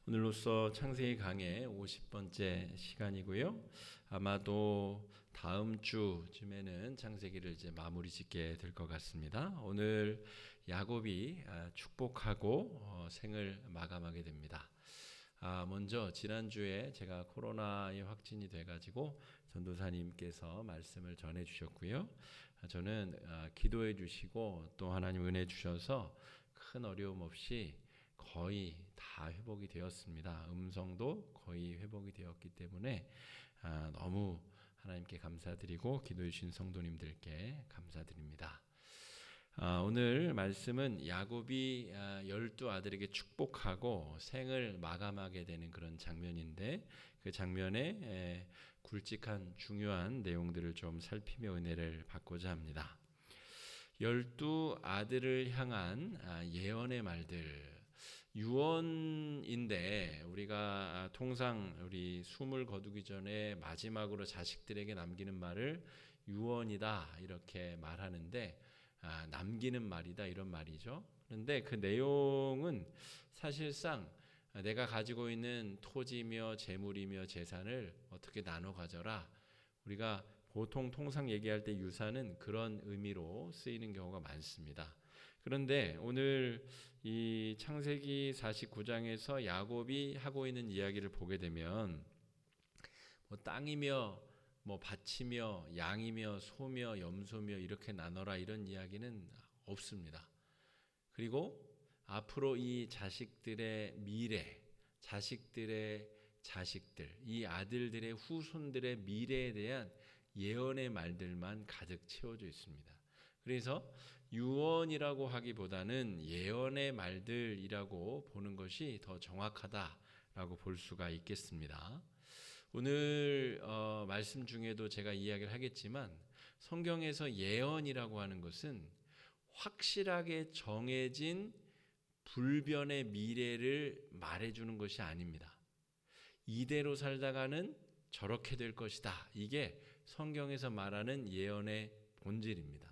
오늘로써 창세기 강의 50번째 시간이고요. 아마도 다음 주쯤에는 창세기를 이제 마무리 짓게 될 것 같습니다. 오늘 야곱이 축복하고 생을 마감하게 됩니다. 먼저 지난주에 제가 코로나에 확진이 돼가지고 전도사님께서 말씀을 전해 주셨고요. 저는 기도해 주시고 또 하나님 은혜 주셔서 큰 어려움 없이 거의 다 회복이 되었습니다. 음성도 거의 회복이 되었기 때문에 너무 하나님께 감사드리고 기도해 주신 성도님들께 감사드립니다. 오늘 말씀은 야곱이 12아들에게 축복하고 생을 마감하게 되는 그런 장면인데 그 장면에 굵직한 중요한 내용들을 좀 살피며 은혜를 받고자 합니다. 12아들을 향한 예언의 말들, 유언인데 우리가 통상 우리 숨을 거두기 전에 마지막으로 자식들에게 남기는 말을 유언이다 이렇게 말하는데 남기는 말이다 이런 말이죠. 그런데 그 내용은 사실상 내가 가지고 있는 토지며 재물이며 재산을 어떻게 나눠 가져라. 우리가 보통 통상 얘기할 때 유산은 그런 의미로 쓰이는 경우가 많습니다. 그런데 오늘 이 창세기 49장에서 야곱이 하고 있는 이야기를 보게 되면 땅이며 밭이며 양이며 소며 염소며 이렇게 나눠라 이런 이야기는 없습니다. 그리고 앞으로 이 자식들의 미래, 자식들의 자식들, 이 아들들의 후손들의 미래에 대한 예언의 말들만 가득 채워져 있습니다. 그래서 유언이라고 하기보다는 예언의 말들이라고 보는 것이 더 정확하다라고 볼 수가 있겠습니다. 오늘 말씀 중에도 제가 이야기를 하겠지만 성경에서 예언이라고 하는 것은 확실하게 정해진 불변의 미래를 말해주는 것이 아닙니다. 이대로 살다가는 저렇게 될 것이다. 이게 성경에서 말하는 예언의 본질입니다.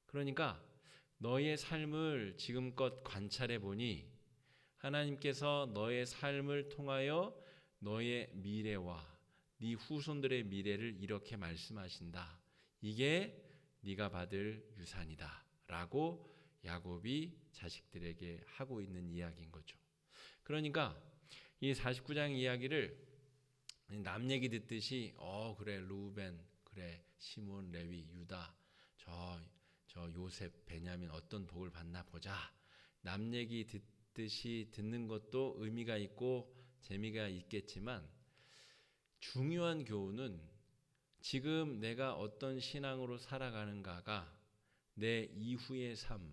그러니까 너의 삶을 지금껏 관찰해 보니 하나님께서 너의 삶을 통하여 너의 미래와 네 후손들의 미래를 이렇게 말씀하신다. 이게 네가 받을 유산이다. 라고 야곱이 자식들에게 하고 있는 이야기인 거죠. 그러니까 이 49장 이야기를 남 얘기 듣듯이 그래 루벤, 그래 시몬, 레위, 유다, 저 요셉, 베냐민 어떤 복을 받나 보자. 남 얘기 듣듯이 듣는 것도 의미가 있고 재미가 있겠지만 중요한 교훈은 지금 내가 어떤 신앙으로 살아가는가가 내 이후의 삶,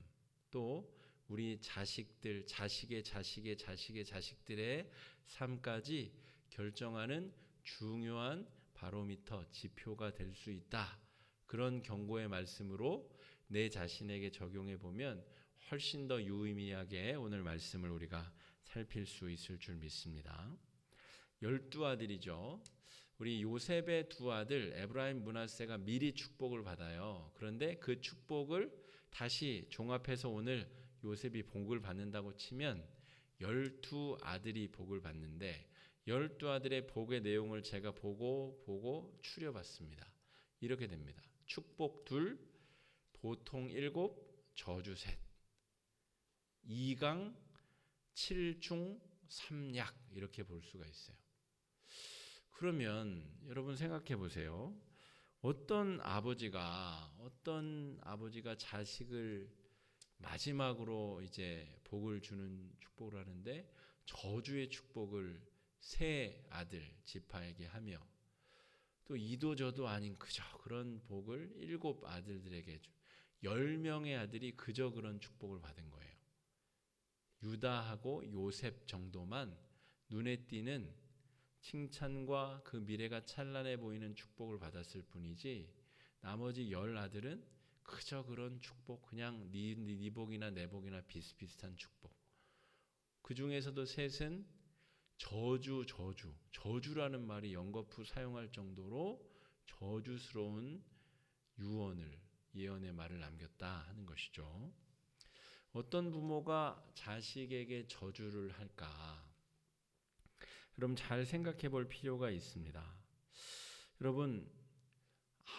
또 우리 자식들, 자식의 자식의 자식의 자식들의 삶까지 결정하는 중요한 바로미터, 지표가 될 수 있다. 그런 경고의 말씀으로 내 자신에게 적용해 보면 훨씬 더 유의미하게 오늘 말씀을 우리가 살필 수 있을 줄 믿습니다. 12아들이죠. 우리 요셉의 두 아들 에브라임, 므낫세가 미리 축복을 받아요. 그런데 그 축복을 다시 종합해서 오늘 요셉이 복을 받는다고 치면 12아들이 복을 받는데 12아들의 복의 내용을 제가 보고 추려봤습니다. 이렇게 됩니다. 축복 2, 보통 7, 저주 3, 2강, 7중, 3약 이렇게 볼 수가 있어요. 그러면 여러분 생각해 보세요. 어떤 아버지가 자식을 마지막으로 이제 복을 주는 축복을 하는데 저주의 축복을 세 아들 지파에게 하며 또 이도 저도 아닌 그저 그런 복을 7 아들들에게 10명의 아들이 그저 그런 축복을 받은 거예요. 유다하고 요셉 정도만 눈에 띄는 칭찬과 그 미래가 찬란해 보이는 축복을 받았을 뿐이지 나머지 10 아들은 그저 그런 축복, 그냥 네 복이나 내 복이나 비슷비슷한 축복. 그 중에서도 셋은 저주라는 말이 연거푸 사용할 정도로 저주스러운 예언의 말을 남겼다 하는 것이죠. 어떤 부모가 자식에게 저주를 할까? 여러분 잘 생각해 볼 필요가 있습니다. 여러분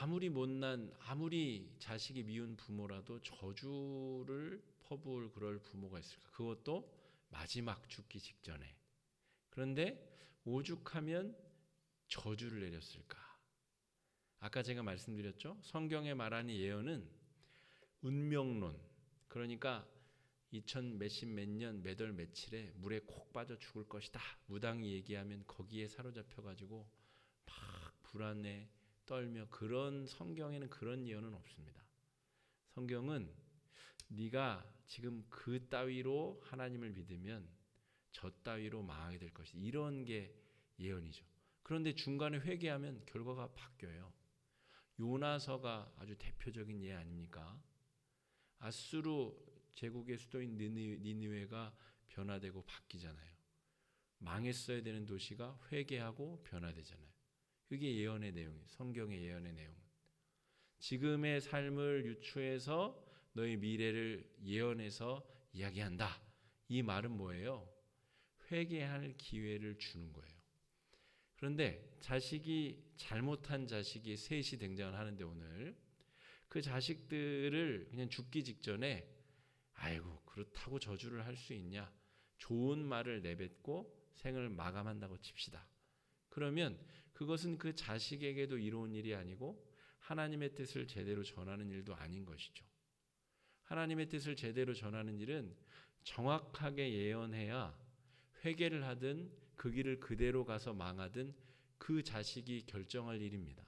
아무리 못난, 아무리 자식이 미운 부모라도 저주를 퍼부을 그럴 부모가 있을까? 그것도 마지막 죽기 직전에. 그런데 오죽하면 저주를 내렸을까? 아까 제가 말씀드렸죠? 성경에 말하는 예언은 운명론, 그러니까 2000 몇십 몇 년 몇 월 며칠에 물에 콕 빠져 죽을 것이다. 무당이 얘기하면 거기에 사로잡혀 가지고 막 불안해 떨며, 그런 성경에는 그런 예언은 없습니다. 성경은 네가 지금 그 따위로 하나님을 믿으면 저 따위로 망하게 될 것이다. 이런 게 예언이죠. 그런데 중간에 회개하면 결과가 바뀌어요. 요나서가 아주 대표적인 예 아닙니까? 아수르 제국의 수도인 니느웨가 변화되고 바뀌잖아요. 망했어야 되는 도시가 회개하고 변화되잖아요. 그게 예언의 내용이에요. 성경의 예언의 내용은. 지금의 삶을 유추해서 너의 미래를 예언해서 이야기한다. 이 말은 뭐예요? 회개할 기회를 주는 거예요. 그런데 자식이, 잘못한 자식이 셋이 등장을 하는데 오늘 그 자식들을 그냥 죽기 직전에 아이고 그렇다고 저주를 할 수 있냐, 좋은 말을 내뱉고 생을 마감한다고 칩시다. 그러면 그것은 그 자식에게도 이로운 일이 아니고 하나님의 뜻을 제대로 전하는 일도 아닌 것이죠. 하나님의 뜻을 제대로 전하는 일은 정확하게 예언해야 회개를 하든 그 길을 그대로 가서 망하든 그 자식이 결정할 일입니다.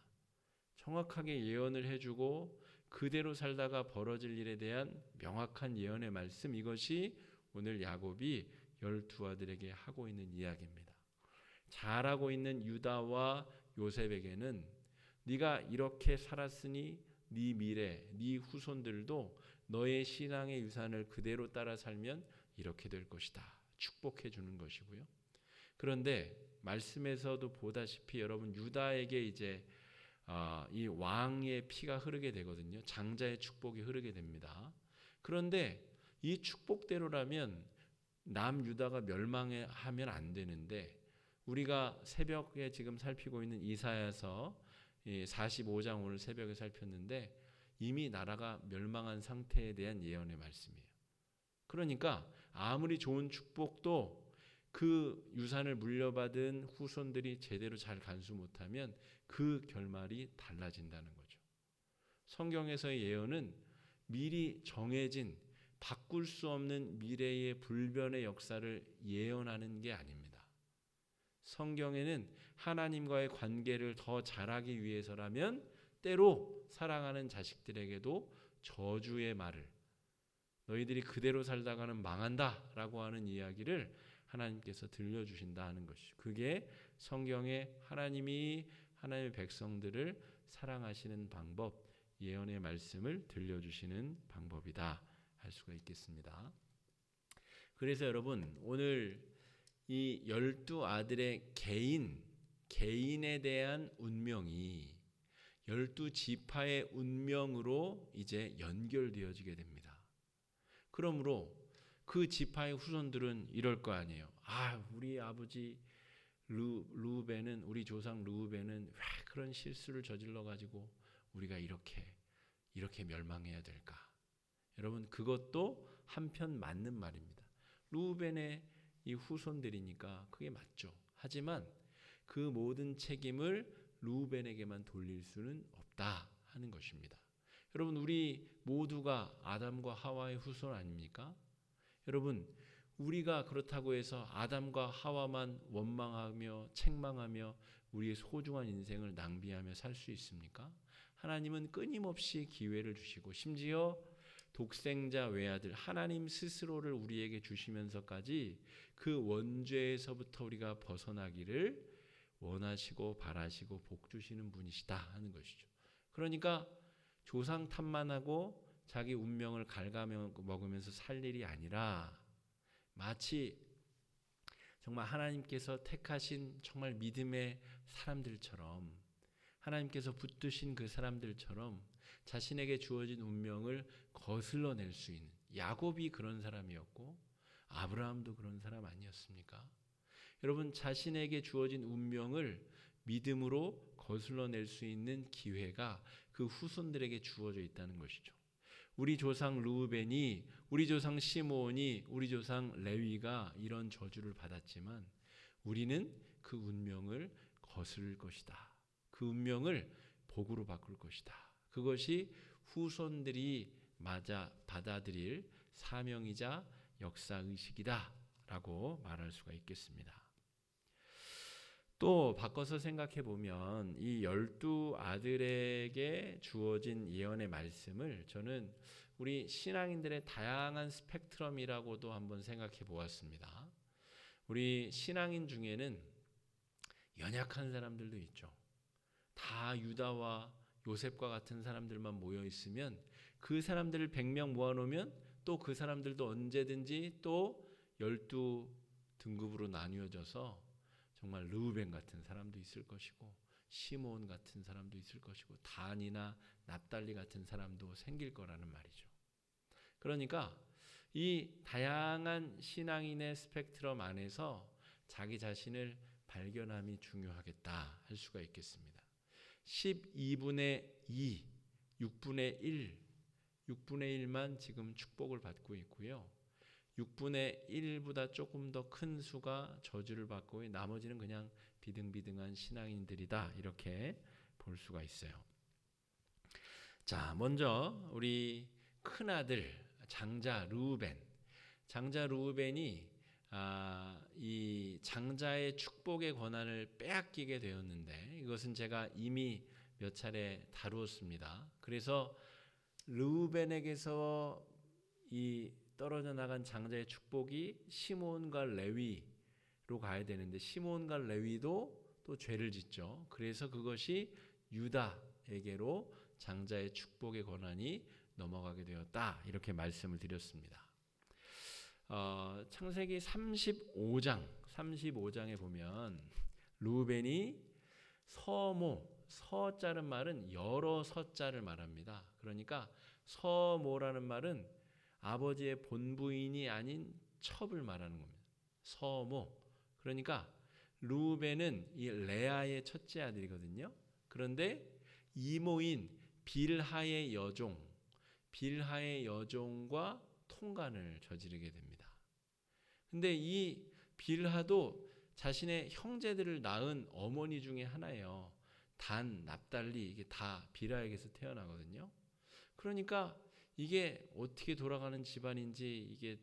정확하게 예언을 해주고 그대로 살다가 벌어질 일에 대한 명확한 예언의 말씀, 이것이 오늘 야곱이 12아들에게 하고 있는 이야기입니다. 잘하고 있는 유다와 요셉에게는 네가 이렇게 살았으니 네 미래, 네 후손들도 너의 신앙의 유산을 그대로 따라 살면 이렇게 될 것이다. 축복해 주는 것이고요. 그런데 말씀에서도 보다시피 여러분 유다에게 이제 이 왕의 피가 흐르게 되거든요. 장자의 축복이 흐르게 됩니다. 그런데 이 축복대로라면 남유다가 멸망하면 안 되는데, 우리가 새벽에 지금 살피고 있는 이사야서 45장 오늘 새벽에 살폈는데 이미 나라가 멸망한 상태에 대한 예언의 말씀이에요. 그러니까 아무리 좋은 축복도 그 유산을 물려받은 후손들이 제대로 잘 간수 못하면 그 결말이 달라진다는 거죠. 성경에서의 예언은 미리 정해진 바꿀 수 없는 미래의 불변의 역사를 예언하는 게 아닙니다. 성경에는 하나님과의 관계를 더 잘하기 위해서라면 때로 사랑하는 자식들에게도 저주의 말을, 너희들이 그대로 살다가는 망한다라고 하는 이야기를 하나님께서 들려주신다 하는 것이죠. 그게 성경에 하나님이 하나님의 백성들을 사랑하시는 방법, 예언의 말씀을 들려주시는 방법이다 할 수가 있겠습니다. 그래서 여러분 오늘 이 12아들의 개인에 대한 운명이 12지파의 운명으로 이제 연결되어지게 됩니다. 그러므로 그 지파의 후손들은 이럴 거 아니에요. 우리 아버지 르우벤은, 우리 조상 르우벤은 왜 그런 실수를 저질러 가지고 우리가 이렇게 멸망해야 될까? 여러분 그것도 한편 맞는 말입니다. 르우벤의 이 후손들이니까 그게 맞죠. 하지만 그 모든 책임을 르우벤에게만 돌릴 수는 없다 하는 것입니다. 여러분 우리 모두가 아담과 하와의 후손 아닙니까? 여러분 우리가 그렇다고 해서 아담과 하와만 원망하며 책망하며 우리의 소중한 인생을 낭비하며 살 수 있습니까? 하나님은 끊임없이 기회를 주시고 심지어 독생자 외아들 하나님 스스로를 우리에게 주시면서까지 그 원죄에서부터 우리가 벗어나기를 원하시고 바라시고 복 주시는 분이시다 하는 것이죠. 그러니까 조상 탓만하고 자기 운명을 갉아먹으면서 살 일이 아니라 마치 정말 하나님께서 택하신 정말 믿음의 사람들처럼, 하나님께서 붙드신 그 사람들처럼 자신에게 주어진 운명을 거슬러낼 수 있는, 야곱이 그런 사람이었고 아브라함도 그런 사람 아니었습니까? 여러분 자신에게 주어진 운명을 믿음으로 거슬러낼 수 있는 기회가 그 후손들에게 주어져 있다는 것이죠. 우리 조상 르우벤이, 우리 조상 시므온이, 우리 조상 레위가 이런 저주를 받았지만 우리는 그 운명을 거스를 것이다. 그 운명을 복으로 바꿀 것이다. 그것이 후손들이 받아들일 사명이자 역사의식이다 라고 말할 수가 있겠습니다. 또 바꿔서 생각해 보면 이 12아들에게 주어진 예언의 말씀을 저는 우리 신앙인들의 다양한 스펙트럼이라고도 한번 생각해 보았습니다. 우리 신앙인 중에는 연약한 사람들도 있죠. 다 유다와 요셉과 같은 사람들만 모여 있으면 그 사람들을 100명 모아놓으면 또 그 사람들도 언제든지 또 12등급으로 나뉘어져서 정말 르우벤 같은 사람도 있을 것이고 시므온 같은 사람도 있을 것이고 단이나 납달리 같은 사람도 생길 거라는 말이죠. 그러니까 이 다양한 신앙인의 스펙트럼 안에서 자기 자신을 발견함이 중요하겠다 할 수가 있겠습니다. 12분의 2, 6분의 6분의 1만 지금 축복을 받고 있고요. 6분의 1보다 조금 더 큰 수가 저주를 받고 나머지는 그냥 비등비등한 신앙인들이다 이렇게 볼 수가 있어요. 자, 먼저 우리 큰아들 장자 르우벤이 이 장자의 축복의 권한을 빼앗기게 되었는데 이것은 제가 이미 몇 차례 다루었습니다. 그래서 르우벤에게서 이 떨어져 나간 장자의 축복이 시므온과 레위로 가야 되는데 시므온과 레위도 또 죄를 짓죠. 그래서 그것이 유다에게로 장자의 축복의 권한이 넘어가게 되었다 이렇게 말씀을 드렸습니다. 창세기 35장에 보면 르우벤이 서자는 말은 여러 서자를 말합니다. 그러니까 서모라는 말은 아버지의 본부인이 아닌 첩을 말하는 겁니다. 서모. 그러니까 르우벤은 이 레아의 첫째 아들이거든요. 그런데 이모인 빌하의 여종과 통간을 저지르게 됩니다. 근데 이 빌하도 자신의 형제들을 낳은 어머니 중에 하나예요. 단, 납달리 이게 다 빌하에게서 태어나거든요. 그러니까 이게 어떻게 돌아가는 집안인지 이게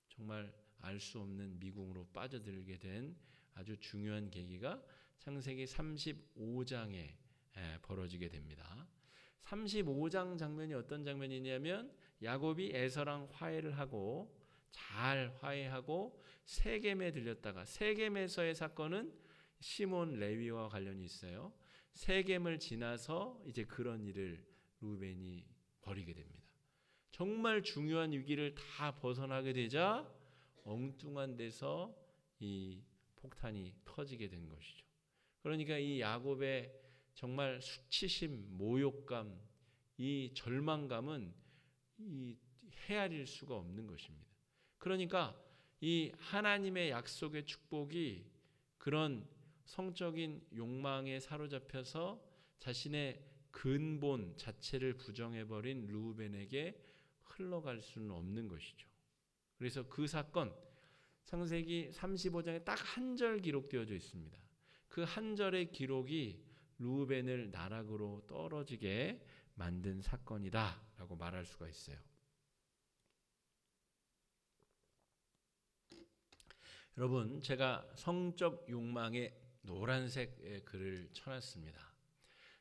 정말 알 수 없는 미궁으로 빠져들게 된 아주 중요한 계기가 창세기 35장에 벌어지게 됩니다. 35장 장면이 어떤 장면이냐면 야곱이 에서랑 잘 화해하고 세겜에 들렸다가 세겜에서의 사건은 시몬 레위와 관련이 있어요. 세겜을 지나서 이제 그런 일을 르우벤이 벌이게 됩니다. 정말 중요한 위기를 다 벗어나게 되자 엉뚱한 데서 이 폭탄이 터지게 된 것이죠. 그러니까 이 야곱의 정말 수치심, 모욕감, 이 절망감은 이 헤아릴 수가 없는 것입니다. 그러니까 이 하나님의 약속의 축복이 그런 성적인 욕망에 사로잡혀서 자신의 근본 자체를 부정해버린 르우벤에게 흘러갈 수는 없는 것이죠. 그래서 그 사건 창세기 35장에 딱 한 절 기록되어져 있습니다. 그 한 절의 기록이 르우벤을 나락으로 떨어지게 만든 사건이다 라고 말할 수가 있어요. 여러분, 제가 성적 욕망의 노란색 글을 쳐놨습니다.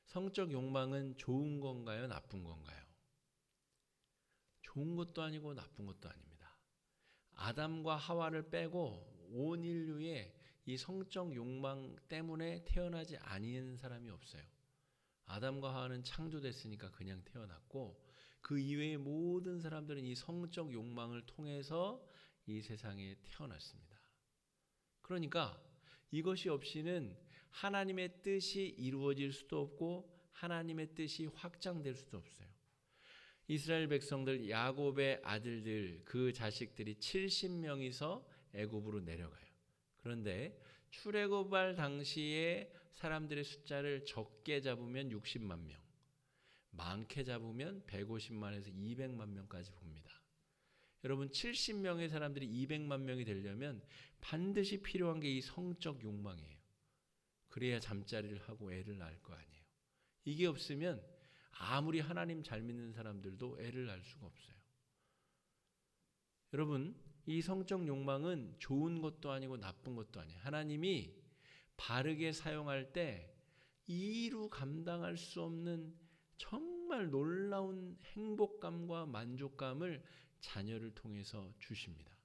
성적 욕망은 좋은 건가요? 나쁜 건가요? 좋은 것도 아니고 나쁜 것도 아닙니다. 아담과 하와를 빼고 온 인류에 이 성적 욕망 때문에 태어나지 아니한 사람이 없어요. 아담과 하와는 창조됐으니까 그냥 태어났고 그 이외의 모든 사람들은 이 성적 욕망을 통해서 이 세상에 태어났습니다. 그러니까 이것이 없이는 하나님의 뜻이 이루어질 수도 없고 하나님의 뜻이 확장될 수도 없어요. 이스라엘 백성들 야곱의 아들들 그 자식들이 70명이서 애굽으로 내려가요. 그런데 출애굽할 당시에 사람들의 숫자를 적게 잡으면 60만 명, 많게 잡으면 150만에서 200만 명까지 봅니다. 여러분 70명의 사람들이 200만 명이 되려면 반드시 필요한 게 이 성적 욕망이에요. 그래야 잠자리를 하고 애를 낳을 거 아니에요. 이게 없으면 아무리 하나님 잘 믿는 사람들도 애를 낳을 수가 없어요. 여러분 이 성적 욕망은 좋은 것도 아니고 나쁜 것도 아니에요. 하나님이 바르게 사용할 때 이루 감당할 수 없는 정말 놀라운 행복감과 만족감을 자녀를 통해서 주십니다.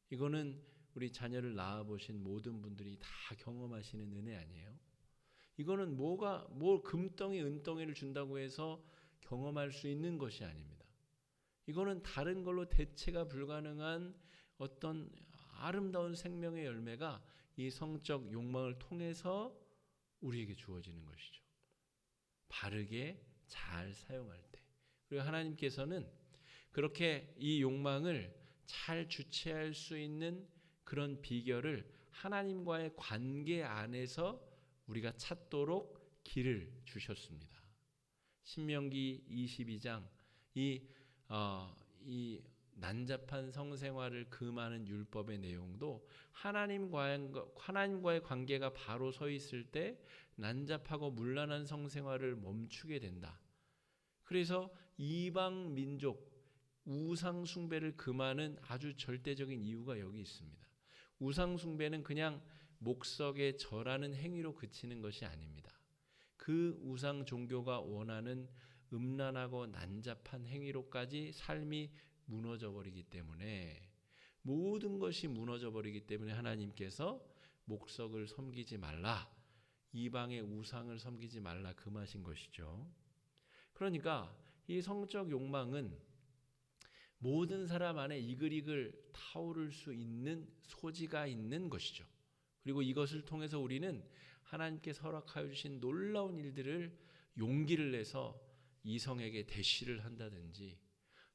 이거는 우리 자녀를 낳아보신 모든 분들이 다 경험하시는 은혜 아니에요? 이거는 금덩이 은덩이를 준다고 해서 경험할 수 있는 것이 아닙니다. 이거는 다른 걸로 대체가 불가능한 어떤 아름다운 생명의 열매가 이 성적 욕망을 통해서 우리에게 주어지는 것이죠. 바르게 잘 사용할 때. 그리고 하나님께서는 그렇게 이 욕망을 잘 주체할 수 있는 그런 비결을 하나님과의 관계 안에서 우리가 찾도록 길을 주셨습니다. 신명기 22장 이 난잡한 성생활을 금하는 율법의 내용도 하나님과의 관계가 바로 서 있을 때 난잡하고 문란한 성생활을 멈추게 된다. 그래서 이방 민족 우상 숭배를 금하는 아주 절대적인 이유가 여기 있습니다. 우상 숭배는 그냥 목석에 절하는 행위로 그치는 것이 아닙니다. 그 우상 종교가 원하는 음란하고 난잡한 행위로까지 삶이 무너져 버리기 때문에 모든 것이 무너져 버리기 때문에 하나님께서 목석을 섬기지 말라, 이방의 우상을 섬기지 말라 금하신 것이죠. 그러니까 이 성적 욕망은 모든 사람 안에 이글이글 타오를 수 있는 소지가 있는 것이죠. 그리고 이것을 통해서 우리는 하나님께서 허락하여 주신 놀라운 일들을 용기를 내서 이성에게 대시를 한다든지,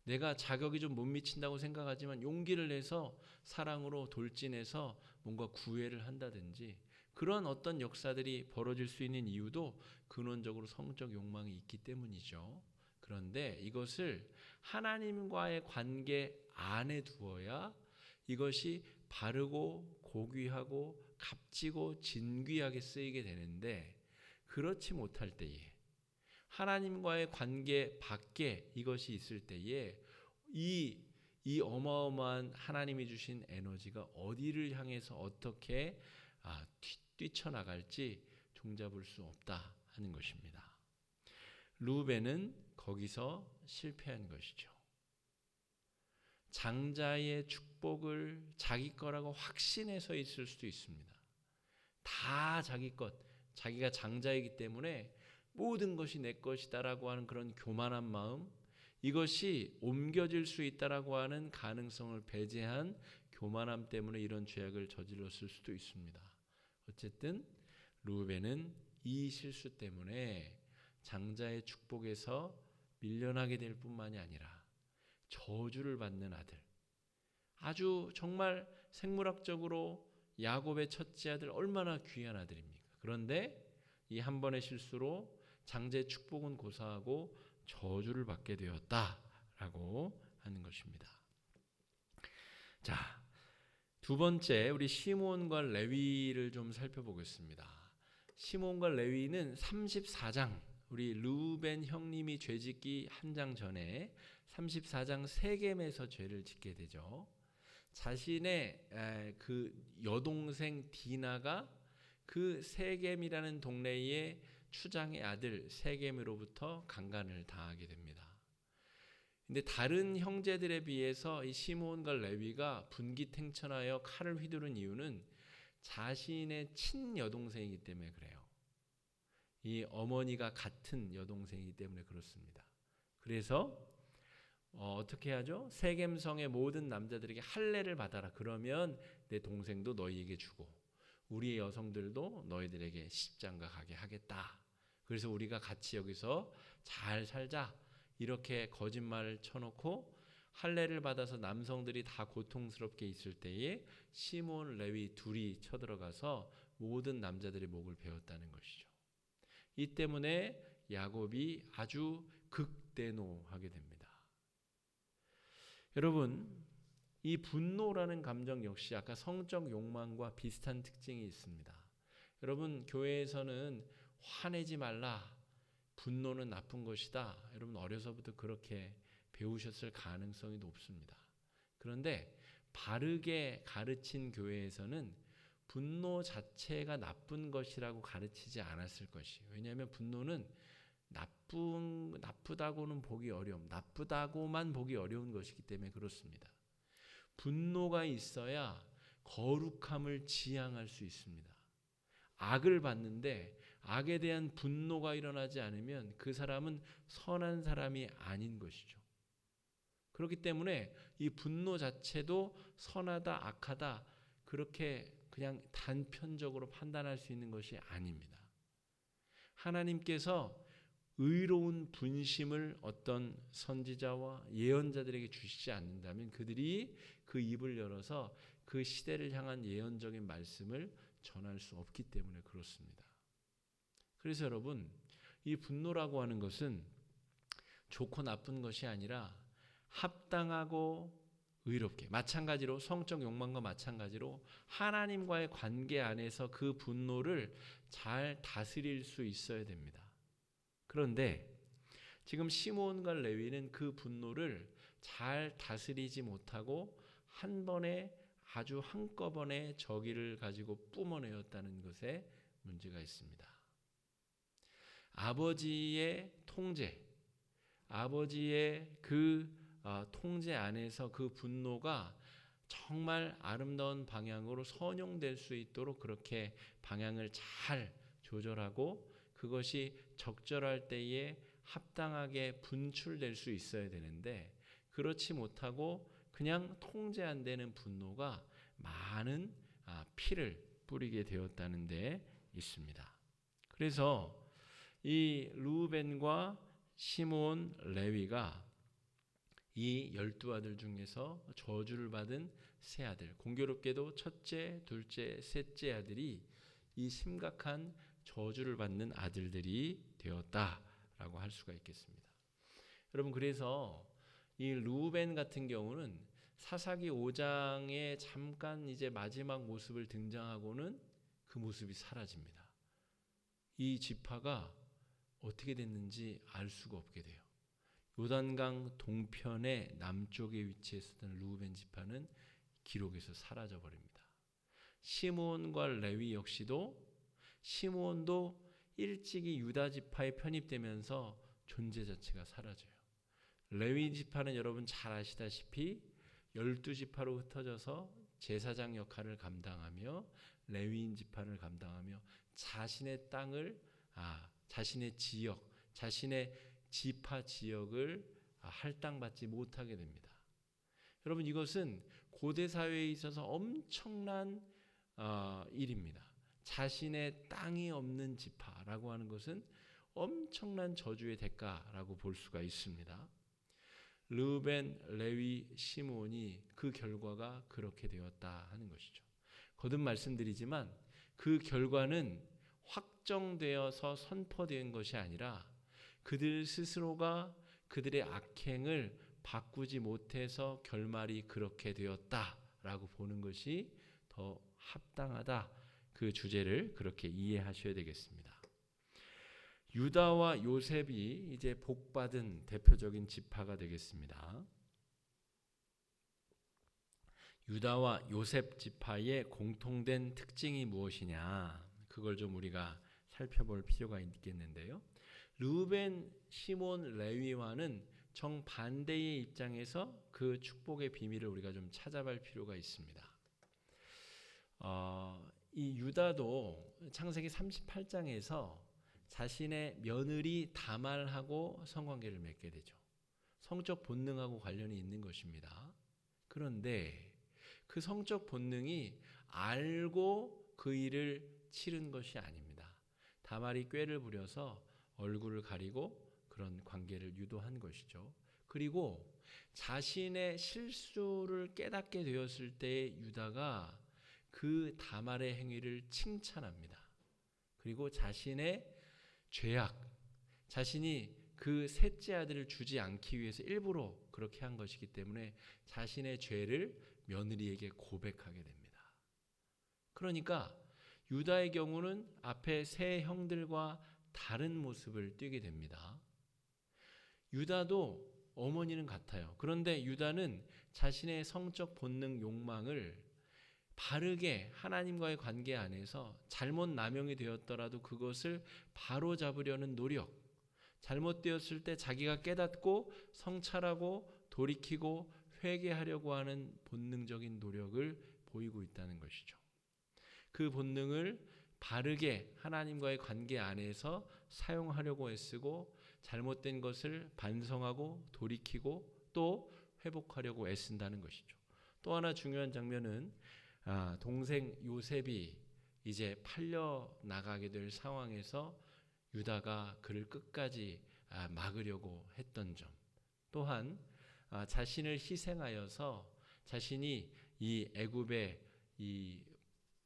내가 자격이 좀 못 미친다고 생각하지만 용기를 내서 사랑으로 돌진해서 뭔가 구애를 한다든지, 그런 어떤 역사들이 벌어질 수 있는 이유도 근원적으로 성적 욕망이 있기 때문이죠. 그런데 이것을 하나님과의 관계 안에 두어야 이것이 바르고 고귀하고 값지고 진귀하게 쓰이게 되는데, 그렇지 못할 때에 하나님과의 관계 밖에 이것이 있을 때에 이 어마어마한 하나님이 주신 에너지가 어디를 향해서 어떻게 뛰쳐나갈지 종잡을 수 없다 하는 것입니다. 르우벤은 거기서 실패한 것이죠. 장자의 축복을 자기 거라고 확신해서 있을 수도 있습니다. 다 자기 것, 자기가 장자이기 때문에 모든 것이 내 것이다라고 하는 그런 교만한 마음, 이것이 옮겨질 수 있다라고 하는 가능성을 배제한 교만함 때문에 이런 죄악을 저질렀을 수도 있습니다. 어쨌든 르우벤은 이 실수 때문에 장자의 축복에서 밀려나게 될 뿐만이 아니라 저주를 받는 아들, 아주 정말 생물학적으로 야곱의 첫째 아들, 얼마나 귀한 아들입니까? 그런데 이 한 번의 실수로 장자의 축복은 고사하고 저주를 받게 되었다라고 하는 것입니다. 자, 두 번째 우리 시므온과 레위를 좀 살펴보겠습니다. 시므온과 레위는 34장, 우리 르우벤 형님이 죄짓기 한 장 전에 34장 세겜에서 죄를 짓게 되죠. 자신의 그 여동생 디나가 그 세겜이라는 동네의 추장의 아들 세겜으로부터 강간을 당하게 됩니다. 근데 다른 형제들에 비해서 이 시므온과 레위가 분기탱천하여 칼을 휘두른 이유는 자신의 친여동생이기 때문에 그래요. 이 어머니가 같은 여동생이기 때문에 그렇습니다. 그래서 어떻게 하죠? 세겜성의 모든 남자들에게 할례를 받아라. 그러면 내 동생도 너희에게 주고 우리의 여성들도 너희들에게 시집장가 가게 하겠다. 그래서 우리가 같이 여기서 잘 살자. 이렇게 거짓말을 쳐놓고 할례를 받아서 남성들이 다 고통스럽게 있을 때에 시므온 레위 둘이 쳐들어가서 모든 남자들의 목을 베었다는 것이죠. 이 때문에 야곱이 아주 극대노하게 됩니다. 여러분, 이 분노라는 감정 역시 아까 성적 욕망과 비슷한 특징이 있습니다. 여러분, 교회에서는 화내지 말라, 분노는 나쁜 것이다, 여러분 어려서부터 그렇게 배우셨을 가능성이 높습니다. 그런데 바르게 가르친 교회에서는 분노 자체가 나쁜 것이라고 가르치지 않았을 것이에요. 왜냐하면 분노는 나쁘다고는 보기 어려움, 나쁘다고만 보기 어려운 것이기 때문에 그렇습니다. 분노가 있어야 거룩함을 지향할 수 있습니다. 악을 봤는데 악에 대한 분노가 일어나지 않으면 그 사람은 선한 사람이 아닌 것이죠. 그렇기 때문에 이 분노 자체도 선하다, 악하다 그렇게 그냥 단편적으로 판단할 수 있는 것이 아닙니다. 하나님께서 의로운 분심을 어떤 선지자와 예언자들에게 주시지 않는다면 그들이 그 입을 열어서 그 시대를 향한 예언적인 말씀을 전할 수 없기 때문에 그렇습니다. 그래서 여러분, 이 분노라고 하는 것은 좋고 나쁜 것이 아니라 합당하고 의롭게, 마찬가지로 성적 욕망과 마찬가지로 하나님과의 관계 안에서 그 분노를 잘 다스릴 수 있어야 됩니다. 그런데 지금 시므온과 레위는 그 분노를 잘 다스리지 못하고 한 번에 아주 한꺼번에 저기를 가지고 뿜어내었다는 것에 문제가 있습니다. 아버지의 통제, 아버지의 그 통제 안에서 그 분노가 정말 아름다운 방향으로 선용될 수 있도록 그렇게 방향을 잘 조절하고 그것이 적절할 때에 합당하게 분출될 수 있어야 되는데 그렇지 못하고 그냥 통제 안 되는 분노가 많은 피를 뿌리게 되었다는 데 있습니다. 그래서 이 르우벤과 시므온, 레위가 이 12아들 중에서 저주를 받은 세 아들, 공교롭게도 첫째, 둘째, 셋째 아들이 이 심각한 저주를 받는 아들들이 되었다라고 할 수가 있겠습니다. 여러분, 그래서 이 르우벤 같은 경우는 사사기 5장에 잠깐 이제 마지막 모습을 등장하고는 그 모습이 사라집니다. 이 지파가 어떻게 됐는지 알 수가 없게 돼요. 요단강 동편의 남쪽에 위치했었던 르우벤 지파는 기록에서 사라져 버립니다. 시므온과 레위 역시도 시므온도 일찍이 유다 지파에 편입되면서 존재 자체가 사라져요. 레위 지파는 여러분 잘 아시다시피 12지파로 흩어져서 제사장 역할을 감당하며 레위인 지파를 감당하며 자신의 땅을 자신의 지역, 자신의 지파 지역을 할당받지 못하게 됩니다. 여러분, 이것은 고대 사회에 있어서 엄청난 일입니다. 자신의 땅이 없는 지파라고 하는 것은 엄청난 저주의 대가라고 볼 수가 있습니다. 르우벤, 레위, 시므온이 그 결과가 그렇게 되었다 하는 것이죠. 거듭 말씀드리지만 그 결과는 확정되어서 선포된 것이 아니라 그들 스스로가 그들의 악행을 바꾸지 못해서 결말이 그렇게 되었다라고 보는 것이 더 합당하다. 그 주제를 그렇게 이해하셔야 되겠습니다. 유다와 요셉이 이제 복받은 대표적인 지파가 되겠습니다. 유다와 요셉 지파의 공통된 특징이 무엇이냐? 그걸 좀 우리가 살펴볼 필요가 있겠는데요. 르우벤, 시몬, 레위와는 정반대의 입장에서 그 축복의 비밀을 우리가 좀 찾아볼 필요가 있습니다. 이 유다도 창세기 38장에서 자신의 며느리 다말하고 성관계를 맺게 되죠. 성적 본능하고 관련이 있는 것입니다. 그런데 그 성적 본능이 알고 그 일을 치른 것이 아닙니다. 다말이 꾀를 부려서 얼굴을 가리고 그런 관계를 유도한 것이죠. 그리고 자신의 실수를 깨닫게 되었을 때 유다가 그 다말의 행위를 칭찬합니다. 그리고 자신의 죄악, 자신이 그 셋째 아들을 주지 않기 위해서 일부러 그렇게 한 것이기 때문에 자신의 죄를 며느리에게 고백하게 됩니다. 그러니까 유다의 경우는 앞에 세 형들과 다른 모습을 띠게 됩니다. 유다도 어머니는 같아요. 그런데 유다는 자신의 성적 본능 욕망을 바르게 하나님과의 관계 안에서 잘못 남용이 되었더라도 그것을 바로잡으려는 노력, 잘못되었을 때 자기가 깨닫고 성찰하고 돌이키고 회개하려고 하는 본능적인 노력을 보이고 있다는 것이죠. 그 본능을 바르게 하나님과의 관계 안에서 사용하려고 애쓰고 잘못된 것을 반성하고 돌이키고 또 회복하려고 애쓴다는 것이죠. 또 하나 중요한 장면은 동생 요셉이 이제 팔려 나가게 될 상황에서 유다가 그를 끝까지 막으려고 했던 점, 또한 자신을 희생하여서 자신이 이 애굽의 이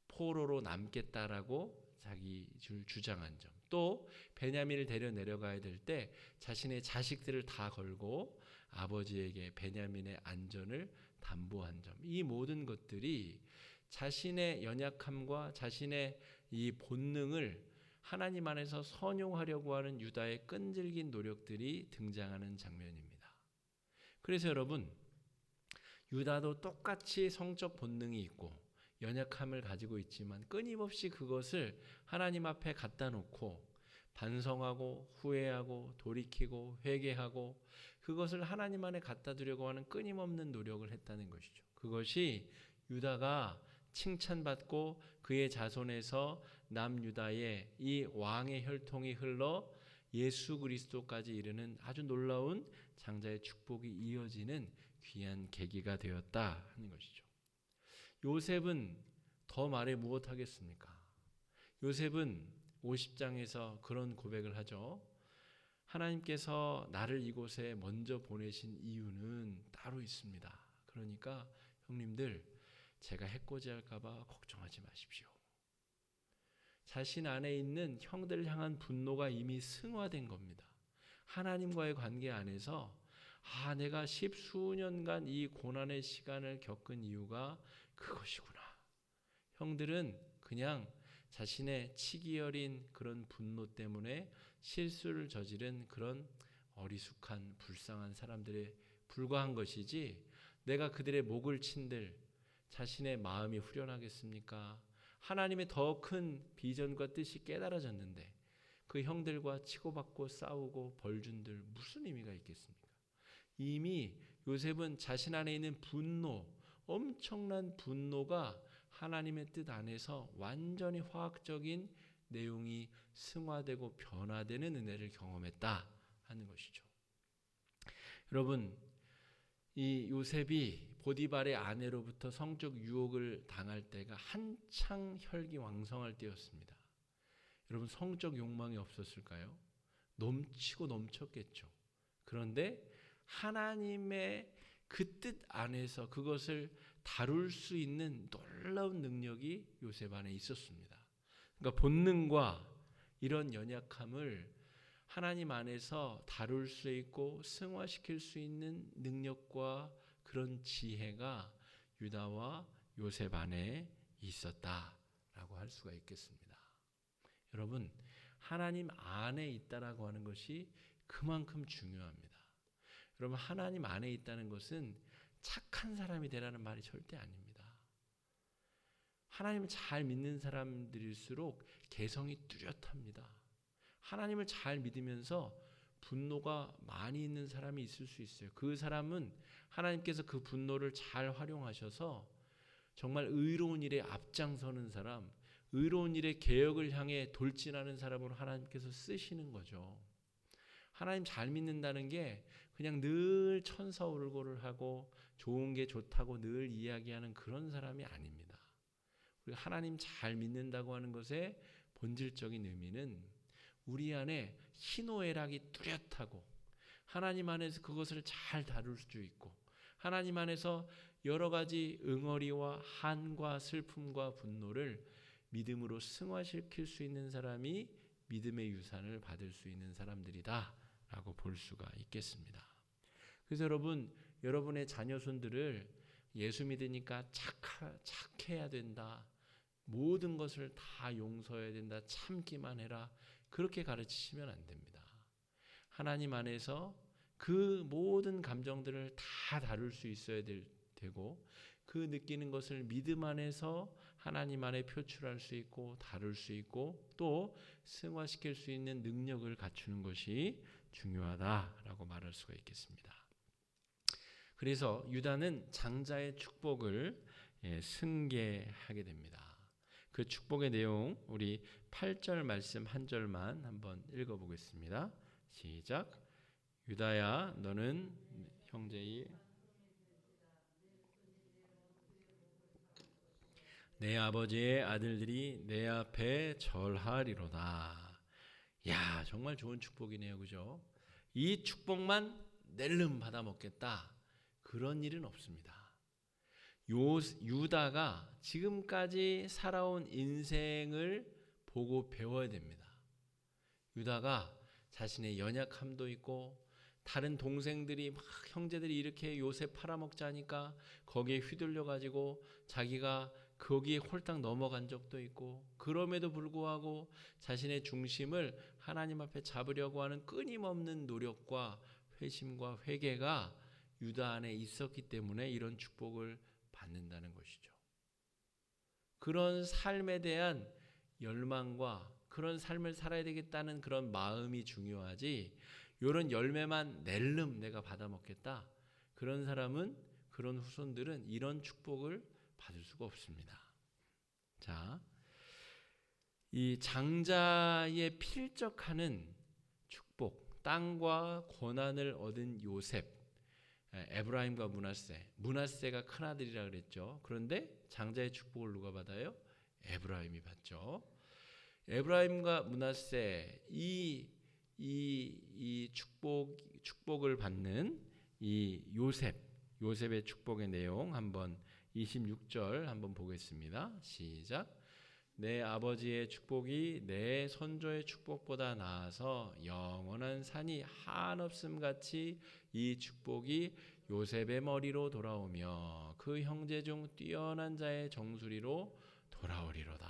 포로로 남겠다라고 자기 주장한 점, 또 베냐민을 데려 내려가야 될 때 자신의 자식들을 다 걸고 아버지에게 베냐민의 안전을 담보한 점, 이 모든 것들이 자신의 연약함과 자신의 이 본능을 하나님 안에서 선용하려고 하는 유다의 끈질긴 노력들이 등장하는 장면입니다. 그래서 여러분, 유다도 똑같이 성적 본능이 있고 연약함을 가지고 있지만 끊임없이 그것을 하나님 앞에 갖다 놓고 반성하고 후회하고 돌이키고 회개하고 그것을 하나님 안에 갖다 두려고 하는 끊임없는 노력을 했다는 것이죠. 그것이 유다가 칭찬받고 그의 자손에서 남유다의 이 왕의 혈통이 흘러 예수 그리스도까지 이르는 아주 놀라운 장자의 축복이 이어지는 귀한 계기가 되었다 하는 것이죠. 요셉은 더 말해 무엇하겠습니까? 요셉은 50장에서 그런 고백을 하죠. 하나님께서 나를 이곳에 먼저 보내신 이유는 따로 있습니다. 그러니까 형님들, 제가 해코지할까 봐 걱정하지 마십시오. 자신 안에 있는 형들을 향한 분노가 이미 승화된 겁니다. 하나님과의 관계 안에서 내가 10수년간 이 고난의 시간을 겪은 이유가 그것이구나. 형들은 그냥 자신의 치기 어린 그런 분노 때문에 실수를 저지른 그런 어리숙한 불쌍한 사람들에 불과한 것이지, 내가 그들의 목을 친들 자신의 마음이 후련하겠습니까? 하나님의 더 큰 비전과 뜻이 깨달아졌는데 그 형들과 치고받고 싸우고 벌준들 무슨 의미가 있겠습니까? 이미 요셉은 자신 안에 있는 분노, 엄청난 분노가 하나님의 뜻 안에서 완전히 화학적인 내용이 승화되고 변화되는 은혜를 경험했다 하는 것이죠. 여러분, 이 요셉이 보디발의 아내로부터 성적 유혹을 당할 때가 한창 혈기왕성할 때였습니다. 여러분, 성적 욕망이 없었을까요? 넘치고 넘쳤겠죠. 그런데 하나님의 그 뜻 안에서 그것을 다룰 수 있는 놀라운 능력이 요셉 안에 있었습니다. 그러니까 본능과 이런 연약함을 하나님 안에서 다룰 수 있고 승화시킬 수 있는 능력과 그런 지혜가 유다와 요셉 안에 있었다라고 할 수가 있겠습니다. 여러분, 하나님 안에 있다라고 하는 것이 그만큼 중요합니다. 여러분, 하나님 안에 있다는 것은 착한 사람이 되라는 말이 절대 아닙니다. 하나님을 잘 믿는 사람들일수록 개성이 뚜렷합니다. 하나님을 잘 믿으면서 분노가 많이 있는 사람이 있을 수 있어요. 그 사람은 하나님께서 그 분노를 잘 활용하셔서 정말 의로운 일에 앞장서는 사람, 의로운 일에 개혁을 향해 돌진하는 사람으로 하나님께서 쓰시는 거죠. 하나님 잘 믿는다는 게 그냥 늘 천사오르고를 하고 좋은 게 좋다고 늘 이야기하는 그런 사람이 아닙니다. 우리 하나님 잘 믿는다고 하는 것의 본질적인 의미는 우리 안에 희노애락이 뚜렷하고 하나님 안에서 그것을 잘 다룰 수 있고 하나님 안에서 여러 가지 응어리와 한과 슬픔과 분노를 믿음으로 승화시킬 수 있는 사람이 믿음의 유산을 받을 수 있는 사람들이다 라고 볼 수가 있겠습니다. 그래서 여러분의 자녀손들을 예수 믿으니까 착해야 된다, 모든 것을 다 용서해야 된다, 참기만 해라, 그렇게 가르치시면 안 됩니다. 하나님 안에서 그 모든 감정들을 다 다룰 수 있어야 되고 그 느끼는 것을 믿음 안에서 하나님 안에 표출할 수 있고 다룰 수 있고 또 승화시킬 수 있는 능력을 갖추는 것이 중요하다라고 말할 수가 있겠습니다. 그래서 유다는 장자의 축복을 승계하게 됩니다. 그 축복의 내용 우리 8절 말씀 한 절만 한번 읽어보겠습니다. 시작. 유다야 너는 형제의 내 아버지의 아들들이 내 앞에 절하리로다. 야, 정말 좋은 축복이네요. 그죠? 이 축복만 낼름 받아 먹겠다. 그런 일은 없습니다. 유다가 지금까지 살아온 인생을 보고 배워야 됩니다. 유다가 자신의 연약함도 있고 다른 동생들이 막 형제들이 이렇게 요셉 팔아먹자니까 거기에 휘둘려 가지고 자기가 거기에 홀딱 넘어간 적도 있고 그럼에도 불구하고 자신의 중심을 하나님 앞에 잡으려고 하는 끊임없는 노력과 회심과 회개가 유다 안에 있었기 때문에 이런 축복을 받는다는 것이죠. 그런 삶에 대한 열망과 그런 삶을 살아야 되겠다는 그런 마음이 중요하지 이런 열매만 낼름 내가 받아먹겠다. 그런 사람은 그런 후손들은 이런 축복을 받을 수가 없습니다. 자, 이 장자의 필적하는 축복, 땅과 권한을 얻은 요셉, 에브라임과 문하세가 큰아들이라 그랬죠. 그런데 장자의 축복을 누가 받아요? 에브라임이 받죠. 에브라임과 문하세 이 축복을 받는 이 요셉의 축복의 내용 한번 26절 한번 보겠습니다. 시작. 내 아버지의 축복이 내 선조의 축복보다 나아서 영원한 산이 한없음 같이 이 축복이 요셉의 머리로 돌아오며 그 형제 중 뛰어난 자의 정수리로 돌아오리로다.